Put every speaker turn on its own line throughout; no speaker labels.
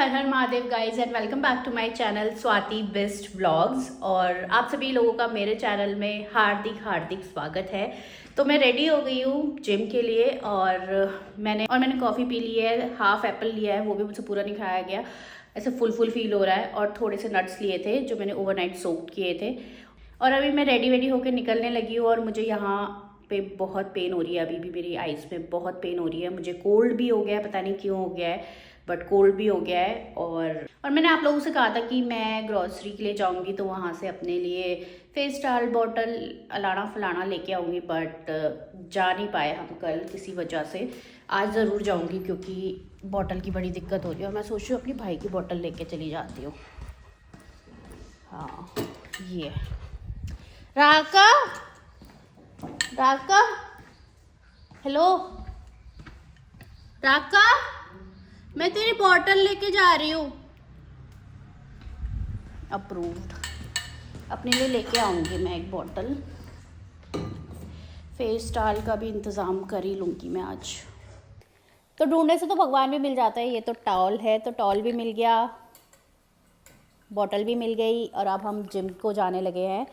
हर हर Mahadev guys and welcome back to my channel Swati best vlogs. और आप सभी लोगों का मेरे चैनल में हार्दिक हार्दिक स्वागत है। तो मैं रेडी हो गई हूँ जिम के लिए और मैंने कॉफ़ी पी ली है, हाफ एप्पल लिया है, वो भी मुझसे पूरा नहीं खाया गया, ऐसे फुल फील हो रहा है। और थोड़े से नट्स लिए थे जो मैंने ओवरनाइट सोक किए थे। और अभी मैं रेडी होकर निकलने लगी हूँ और मुझे यहाँ पे बहुत पेन हो रही है, अभी भी मेरी आइज़ में बहुत पेन हो रही है। मुझे कोल्ड भी हो गया है, पता नहीं क्यों हो गया है, बट कोल्ड भी हो गया है। और मैंने आप लोगों से कहा था कि मैं ग्रॉसरी के लिए जाऊंगी तो वहाँ से अपने लिए फेस्टाल बॉटल अलाना फलाना लेके आऊँगी, बट जा नहीं पाए हम कल किसी वजह से। आज ज़रूर जाऊँगी क्योंकि बॉटल की बड़ी दिक्कत हो रही है और मैं सोच रही हूँ अपनी भाई की बॉटल लेके चली जाती हूँ। हाँ, ये राका राका, हेलो राका, मैं तेरी बॉटल लेके जा रही हूँ। अप्रूव्ड, अपने लिए लेके आऊँगी मैं एक बॉटल। फेस्टाल का भी इंतज़ाम कर ही लूँगी मैं आज। तो ढूंढने से तो भगवान भी मिल जाता है। ये तो टॉल है, तो टॉल भी मिल गया, बॉटल भी मिल गई और अब हम जिम को जाने लगे हैं।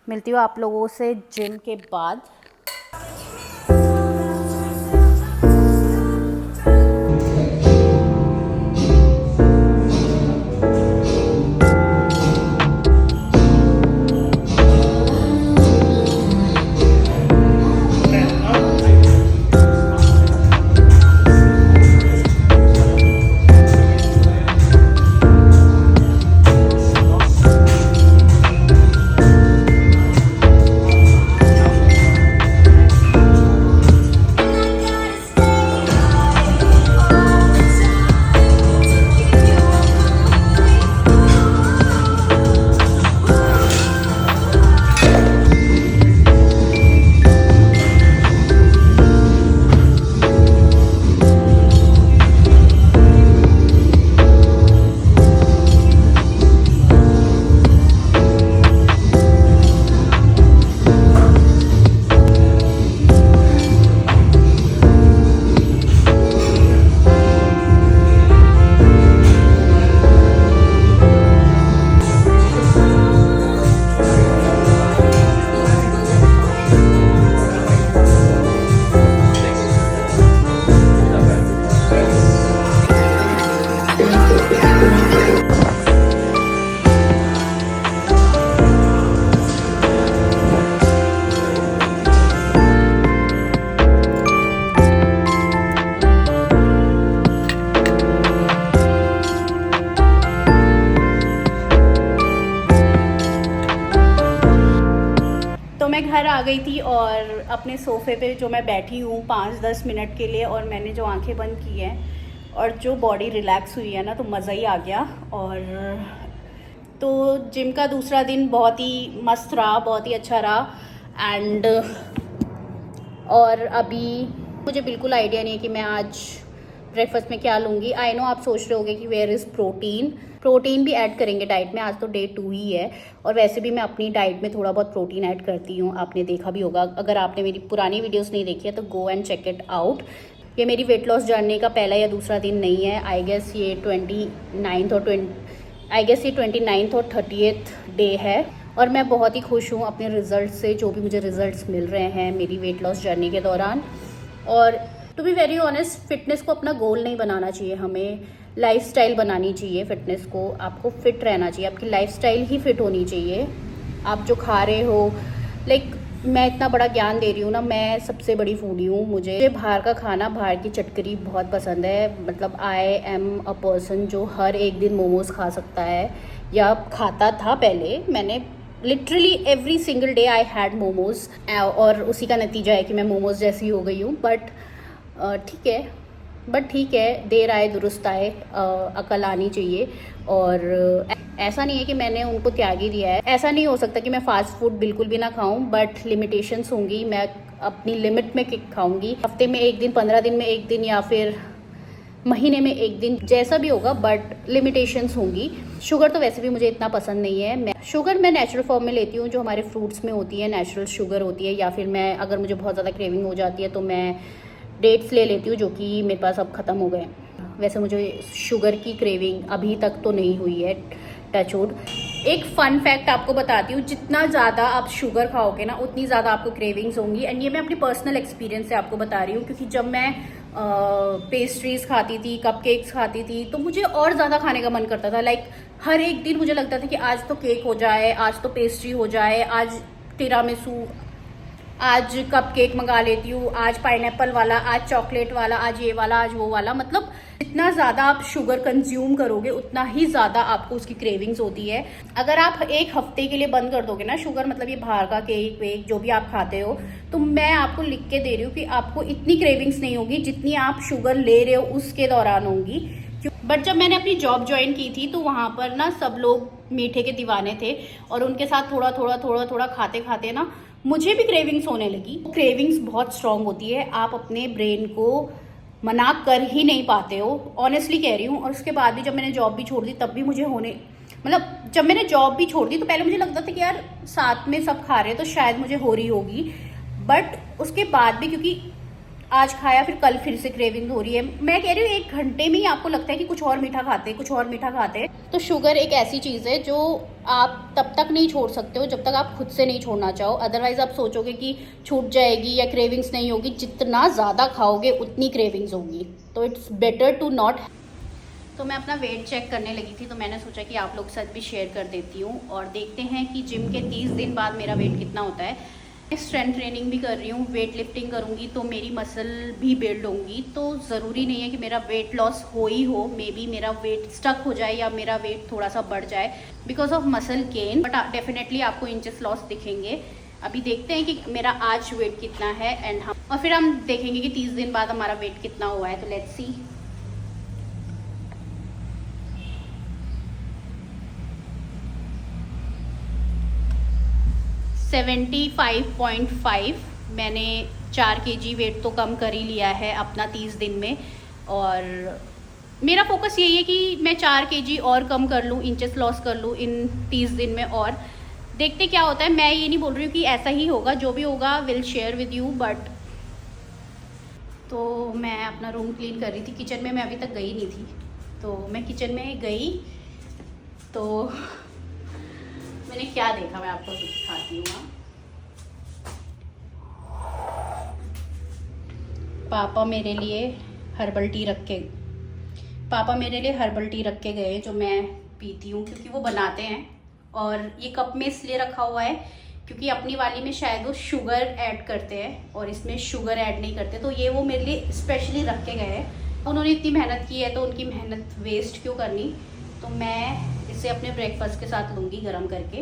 मिलती हूँ आप लोगों से जिम के बाद। मैं घर आ गई थी और अपने सोफ़े पे जो मैं बैठी हूँ 5-10 मिनट के लिए, और मैंने जो आंखें बंद की हैं और जो बॉडी रिलैक्स हुई है ना, तो मज़ा ही आ गया। और तो जिम का दूसरा दिन बहुत ही मस्त रहा, बहुत ही अच्छा रहा। एंड और अभी मुझे बिल्कुल आइडिया नहीं है कि मैं आज ब्रेकफास्ट में क्या लूँगी। आई नो आप सोच रहे होगे कि वेयर इज़ प्रोटीन भी ऐड करेंगे डाइट में। आज तो डे 2 ही है और वैसे भी मैं अपनी डाइट में थोड़ा बहुत प्रोटीन ऐड करती हूँ, आपने देखा भी होगा। अगर आपने मेरी पुरानी वीडियोस नहीं देखी है तो go and check it out. ये मेरी वेट लॉस जर्नी का पहला या दूसरा दिन नहीं है। आई गेस ये 29th और 30th डे है और मैं बहुत ही खुश हूँ अपने रिज़ल्ट से, जो भी मुझे रिज़ल्ट्स मिल रहे हैं मेरी वेट लॉस जर्नी के दौरान। और to be very honest, fitness को अपना गोल नहीं बनाना चाहिए, हमें लाइफस्टाइल बनानी चाहिए। फिटनेस को आपको फिट रहना चाहिए, आपकी लाइफस्टाइल ही फिट होनी चाहिए। आप जो खा रहे हो, लाइक मैं इतना बड़ा ज्ञान दे रही हूँ ना, मैं सबसे बड़ी फूडी हूँ। मुझे बाहर का खाना, बाहर की चटकरी बहुत पसंद है। मतलब आई एम अ पर्सन जो हर एक दिन मोमोज़ खा सकता है या खाता था पहले। मैंने literally every single day I had momos और उसी का नतीजा है कि मैं मोमोज़ जैसी हो गई हूँ। बट ठीक है, देर आए दुरुस्त आए, अकल आनी चाहिए। और ऐसा नहीं है कि मैंने उनको त्याग ही दिया है। ऐसा नहीं हो सकता कि मैं फ़ास्ट फूड बिल्कुल भी ना खाऊं, बट लिमिटेशंस होंगी। मैं अपनी लिमिट में खाऊंगी। हफ्ते में एक दिन, 15 दिन में एक दिन, या फिर महीने में एक दिन, जैसा भी होगा, बट लिमिटेशंस होंगी। शुगर तो वैसे भी मुझे इतना पसंद नहीं है। शुगर मैं नेचुरल फॉर्म में लेती हूँ, जो हमारे फ्रूट्स में होती है, नेचुरल शुगर होती है। या फिर मैं, अगर मुझे बहुत ज़्यादा क्रेविंग हो जाती है तो मैं डेट्स ले लेती हूँ, जो कि मेरे पास अब ख़त्म हो गए। वैसे मुझे शुगर की क्रेविंग अभी तक तो नहीं हुई है, टचवुड। एक फन फैक्ट आपको बताती हूँ, जितना ज़्यादा आप शुगर खाओगे ना उतनी ज़्यादा आपको क्रेविंग्स होंगी। एंड ये मैं अपनी पर्सनल एक्सपीरियंस से आपको बता रही हूँ, क्योंकि जब मैं पेस्ट्रीज खाती थी, कपकेक्स खाती थी, तो मुझे और ज़्यादा खाने का मन करता था। लाइक हर एक दिन मुझे लगता था कि आज तो केक हो जाए, आज तो पेस्ट्री हो जाए, आज तिरामिसू, आज कपकेक मंगा लेती हूँ, आज पाइनएप्पल वाला, आज चॉकलेट वाला, आज ये वाला, आज वो वाला। मतलब जितना ज़्यादा आप शुगर कंज्यूम करोगे उतना ही ज़्यादा आपको उसकी क्रेविंग्स होती है। अगर आप एक हफ्ते के लिए बंद कर दोगे ना शुगर, मतलब ये बाहर का केक वेक जो भी आप खाते हो, तो मैं आपको लिख के दे रही हूँ कि आपको इतनी क्रेविंग्स नहीं होगी जितनी आप शुगर ले रहे हो उसके दौरान होंगी। बट जब मैंने अपनी जॉब ज्वाइन की थी तो वहाँ पर ना सब लोग मीठे के दीवाने थे, और उनके साथ थोड़ा थोड़ा खाते खाते ना मुझे भी क्रेविंग्स होने लगी। क्रेविंग्स बहुत स्ट्रांग होती है, आप अपने ब्रेन को मना कर ही नहीं पाते हो, ऑनेस्टली कह रही हूँ। और उसके बाद भी जब मैंने जॉब भी छोड़ दी तब भी मुझे होने, मतलब जब मैंने जॉब भी छोड़ दी तो पहले मुझे लगता था कि यार साथ में सब खा रहे हैं तो शायद मुझे हो रही होगी, बट उसके बाद भी क्योंकि आज खाया फिर कल फिर से क्रेविंग हो रही है। मैं कह रही हूँ 1 घंटे में ही आपको लगता है कि कुछ और मीठा खाते हैं, कुछ और मीठा खाते हैं। तो शुगर एक ऐसी चीज़ है जो आप तब तक नहीं छोड़ सकते हो जब तक आप खुद से नहीं छोड़ना चाहो। अदरवाइज आप सोचोगे कि छूट जाएगी या क्रेविंग्स नहीं होगी, जितना ज़्यादा खाओगे उतनी क्रेविंग्स होगी। तो इट्स बेटर टू नॉट। तो मैं अपना वेट चेक करने लगी थी, तो मैंने सोचा कि आप लोग के साथ भी शेयर कर देती हूँ, और देखते हैं कि जिम के 30 दिन बाद मेरा वेट कितना होता है। स्ट्रेंथ ट्रेनिंग भी कर रही हूँ, वेट लिफ्टिंग करूँगी तो मेरी मसल भी बिल्ड होंगी, तो ज़रूरी नहीं है कि मेरा वेट लॉस हो ही हो। मे बी मेरा वेट स्टक हो जाए या मेरा वेट थोड़ा सा बढ़ जाए because of muscle gain, but definitely आपको इंचेस लॉस दिखेंगे। अभी देखते हैं कि मेरा आज वेट कितना है, एंड हम और फिर हम देखेंगे कि 30 दिन बाद हमारा वेट कितना हुआ है। तो लेट्स सी। $75.5। मैंने 4 kg वेट तो कम कर ही लिया है अपना 30 दिन में, और मेरा फोकस यही है कि मैं 4 kg और कम कर लूँ, इंचेस लॉस कर लूँ इन 30 दिन में, और देखते क्या होता है। मैं ये नहीं बोल रही हूँ कि ऐसा ही होगा, जो भी होगा will share with you. But तो मैं अपना रूम क्लीन कर रही थी, किचन में मैं अभी तक गई नहीं थी, तो मैं किचन में गई तो मैंने क्या देखा मैं आपको दिखाती हूँ। पापा मेरे लिए हर्बल टी रख के गए, जो मैं पीती हूँ क्योंकि वो बनाते हैं। और ये कप में इसलिए रखा हुआ है क्योंकि अपनी वाली में शायद वो शुगर ऐड करते हैं और इसमें शुगर ऐड नहीं करते, तो ये वो मेरे लिए स्पेशली रख के गए हैं। उन्होंने इतनी मेहनत की है तो उनकी मेहनत वेस्ट क्यों करनी। तो मैं इसे अपने ब्रेकफास्ट के साथ लूँगी गरम करके।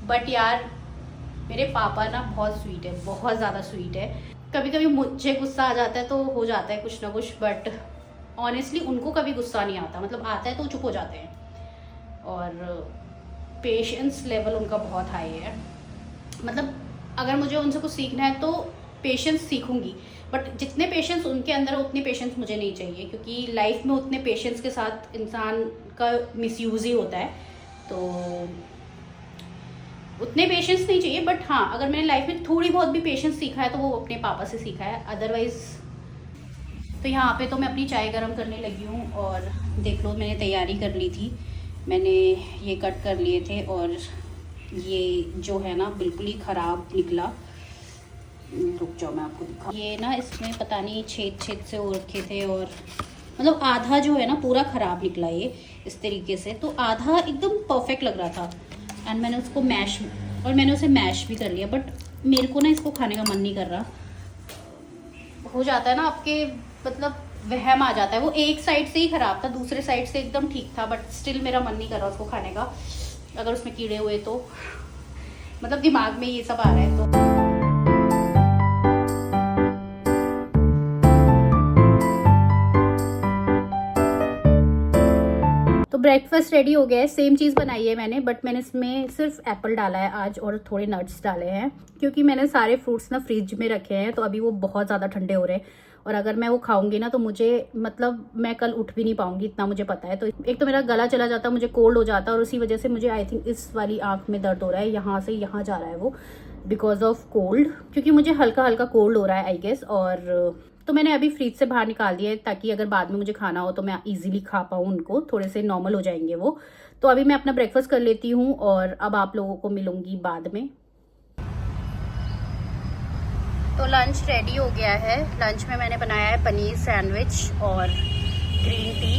बट यार मेरे पापा ना बहुत स्वीट है, बहुत ज़्यादा स्वीट है। कभी कभी मुझे गुस्सा आ जाता है तो हो जाता है कुछ ना कुछ, बट ऑनेस्टली उनको कभी गुस्सा नहीं आता, मतलब आता है तो चुप हो जाते हैं। और पेशेंस लेवल उनका बहुत हाई है, मतलब अगर मुझे उनसे कुछ सीखना है तो पेशेंस सीखूंगी, बट जितने पेशेंस उनके अंदर है उतने पेशेंस मुझे नहीं चाहिए, क्योंकि लाइफ में उतने पेशेंस के साथ इंसान का मिसयूज़ ही होता है। तो उतने पेशेंस नहीं चाहिए, बट हाँ अगर मैंने लाइफ में थोड़ी बहुत भी पेशेंस सीखा है तो वो अपने पापा से सीखा है, अदरवाइज। तो यहाँ पे तो मैं अपनी चाय गर्म करने लगी हूँ, और देख लो मैंने तैयारी कर ली थी। मैंने ये कट कर लिए थे, और ये जो है ना बिल्कुल ही ख़राब निकला। रुक जाओ मैं आपको दिखा। ये ना इसमें पता नहीं छेद से हो रखे थे, और मतलब आधा जो है ना पूरा ख़राब निकला ये इस तरीके से, तो आधा एकदम परफेक्ट लग रहा था। एंड मैंने उसको मैंने उसे मैश भी कर लिया, बट मेरे को ना इसको खाने का मन नहीं कर रहा। हो जाता है ना आपके, मतलब वहम आ जाता है। वो एक साइड से ही ख़राब था, दूसरे साइड से एकदम ठीक था, बट स्टिल मेरा मन नहीं कर रहा उसको खाने का। अगर उसमें कीड़े हुए तो मतलब दिमाग में ये सब आ रहा है। तो ब्रेकफास्ट रेडी हो गया है। सेम चीज़ बनाई है मैंने, बट मैंने इसमें सिर्फ एप्पल डाला है आज, और थोड़े नट्स डाले हैं, क्योंकि मैंने सारे फ्रूट्स ना फ्रिज में रखे हैं, तो अभी वो बहुत ज़्यादा ठंडे हो रहे हैं, और अगर मैं वो खाऊंगी ना तो मुझे, मतलब मैं कल उठ भी नहीं पाऊंगी, इतना मुझे पता है। तो एक तो मेरा गला चला जाता, मुझे कोल्ड हो जाता, और उसी वजह से मुझे आई थिंक इस वाली आँख में दर्द हो रहा है, यहाँ से यहाँ जा रहा है वो, बिकॉज ऑफ कोल्ड, क्योंकि मुझे हल्का हल्का कोल्ड हो रहा है आई गेस। और तो मैंने अभी फ्रिज से बाहर निकाल दिया है ताकि अगर बाद में मुझे खाना हो तो मैं इजीली खा पाऊँ उनको, थोड़े से नॉर्मल हो जाएंगे वो। तो अभी मैं अपना ब्रेकफास्ट कर लेती हूँ और अब आप लोगों को मिलूंगी बाद में। तो लंच रेडी हो गया है। लंच में मैंने बनाया है पनीर सैंडविच और ग्रीन टी।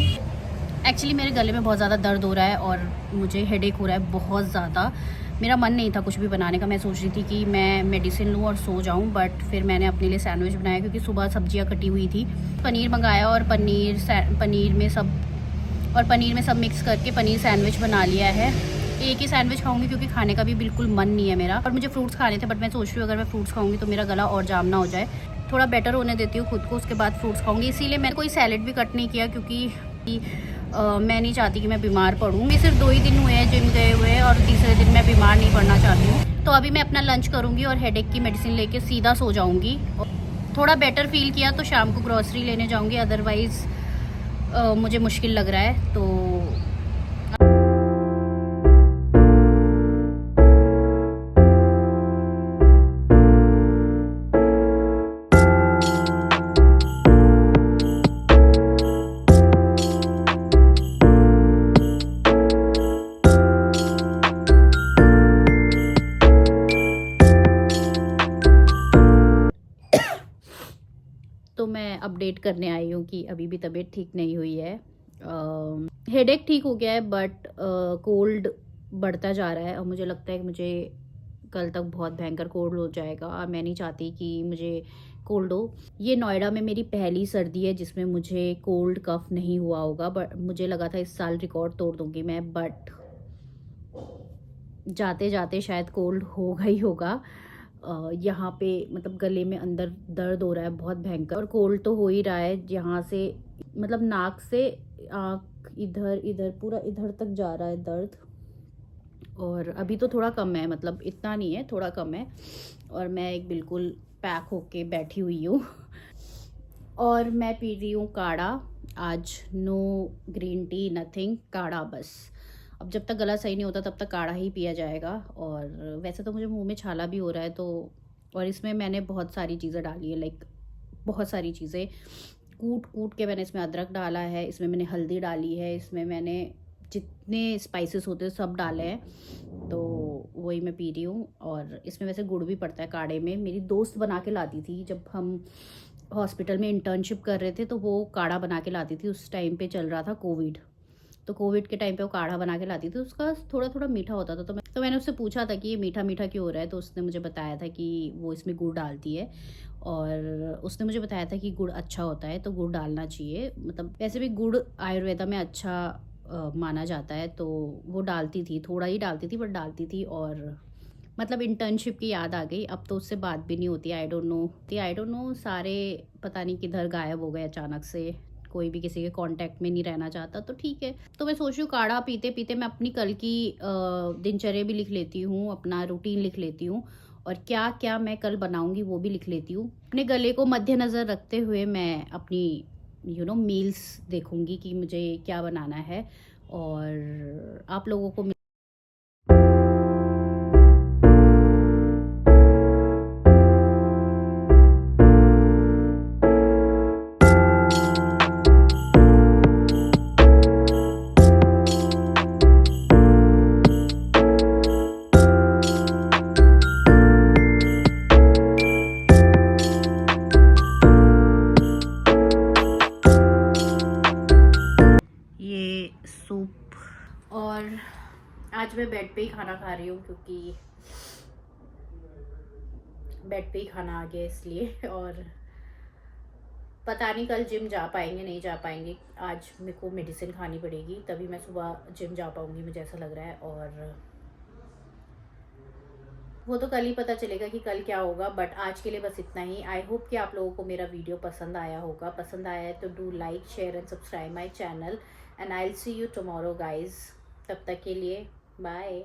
एक्चुअली मेरे गले में बहुत ज़्यादा दर्द हो रहा है और मुझे हेडेक हो रहा है बहुत ज़्यादा। मेरा मन नहीं था कुछ भी बनाने का, मैं सोच रही थी कि मैं मेडिसिन लूँ और सो जाऊँ, बट फिर मैंने अपने लिए सैंडविच बनाया क्योंकि सुबह सब्जियाँ कटी हुई थी। पनीर मंगाया और पनीर में सब मिक्स करके पनीर सैंडविच बना लिया है। एक ही सैंडविच खाऊंगी क्योंकि खाने का भी बिल्कुल मन नहीं है मेरा, और मुझे फ्रूट्स खाने थे, बट मैं सोच रही हूँ अगर मैं फ्रूट्स खाऊंगी तो मेरा गला और जाम ना हो जाए। थोड़ा बेटर होने देती हूँ खुद को, उसके बाद फ्रूट्स खाऊंगी। इसीलिए मैंने कोई सैलेड भी कट नहीं किया क्योंकि मैं नहीं चाहती कि मैं बीमार पड़ूँ। मैं सिर्फ 2 ही दिन हुए हैं जिम गए हुए और तीसरे दिन मैं बीमार नहीं पड़ना चाहती हूँ। तो अभी मैं अपना लंच करूँगी और हेडेक की मेडिसिन लेके सीधा सो जाऊँगी। थोड़ा बेटर फील किया तो शाम को ग्रॉसरी लेने जाऊँगी, अदरवाइज़ मुझे मुश्किल लग रहा है। तो मैं अपडेट करने आई हूँ कि अभी भी तबीयत ठीक नहीं हुई है। हेडेक ठीक हो गया है, बट कोल्ड बढ़ता जा रहा है और मुझे लगता है कि मुझे कल तक बहुत भयंकर कोल्ड हो जाएगा और मैं नहीं चाहती कि मुझे कोल्ड हो। ये नोएडा में मेरी पहली सर्दी है जिसमें मुझे कोल्ड कफ नहीं हुआ होगा, बट मुझे लगा था इस साल रिकॉर्ड तोड़ दूंगी मैं, बट जाते जाते शायद कोल्ड होगा ही होगा। यहाँ पे मतलब गले में अंदर दर्द हो रहा है बहुत भयंकर, और कोल्ड तो हो ही रहा है। यहाँ से मतलब नाक से आँख इधर इधर पूरा इधर तक जा रहा है दर्द, और अभी तो थोड़ा कम है, मतलब इतना नहीं है, थोड़ा कम है। और मैं एक बिल्कुल पैक होके बैठी हुई हूँ और मैं पी रही हूँ काढ़ा आज। नो ग्रीन टी, नथिंग, काढ़ा बस। अब जब तक गला सही नहीं होता तब तक काढ़ा ही पिया जाएगा। और वैसे तो मुझे मुंह में छाला भी हो रहा है, तो और इसमें मैंने बहुत सारी चीज़ें डाली है, लाइक बहुत सारी चीज़ें कूट कूट के मैंने इसमें अदरक डाला है, इसमें मैंने हल्दी डाली है, इसमें मैंने जितने स्पाइसेस होते हैं सब डाले हैं, तो वही मैं पी रही हूँ। और इसमें वैसे गुड़ भी पड़ता है काढ़े में। मेरी दोस्त बना के लाती थी जब हम हॉस्पिटल में इंटर्नशिप कर रहे थे, तो वो काढ़ा बना के लाती थी। उस टाइम पे चल रहा था कोविड, तो कोविड के टाइम पे वो काढ़ा बना के लाती थी। उसका थोड़ा थोड़ा मीठा होता था, तो मैंने उससे पूछा था कि ये मीठा मीठा क्यों हो रहा है, तो उसने मुझे बताया था कि वो इसमें गुड़ डालती है, और उसने मुझे बताया था कि गुड़ अच्छा होता है तो गुड़ डालना चाहिए। मतलब वैसे भी गुड़ आयुर्वेदा में अच्छा माना जाता है, तो वो डालती थी, थोड़ा ही डालती थी बट डालती थी। और मतलब इंटर्नशिप की याद आ गई। अब तो उससे बात भी नहीं होती। आई डोंट नो सारे पता नहीं किधर गायब हो गए अचानक से, कोई भी किसी के कांटेक्ट में नहीं रहना चाहता, तो ठीक है। तो मैं सोच रही हूँ काढ़ा पीते पीते मैं अपनी कल की दिनचर्या भी लिख लेती हूँ, अपना रूटीन लिख लेती हूँ, और क्या क्या मैं कल बनाऊंगी वो भी लिख लेती हूँ। अपने गले को मद्देनज़र रखते हुए मैं अपनी मील्स देखूंगी कि मुझे क्या बनाना है, और आप लोगों को सूप। और आज मैं बेड पे ही खाना खा रही हूँ क्योंकि बेड पे ही खाना आ गया इसलिए। और पता नहीं कल जिम जा पाएंगे नहीं जा पाएंगे। आज मेरे को मेडिसिन खानी पड़ेगी तभी मैं सुबह जिम जा पाऊंगी, मुझे ऐसा लग रहा है। और वो तो कल ही पता चलेगा कि कल क्या होगा, बट आज के लिए बस इतना ही। आई होप कि आप लोगों को मेरा वीडियो पसंद आया होगा। पसंद आया है तो do like, share and subscribe my channel, and I will see you tomorrow guys. तब तक के लिए बाय।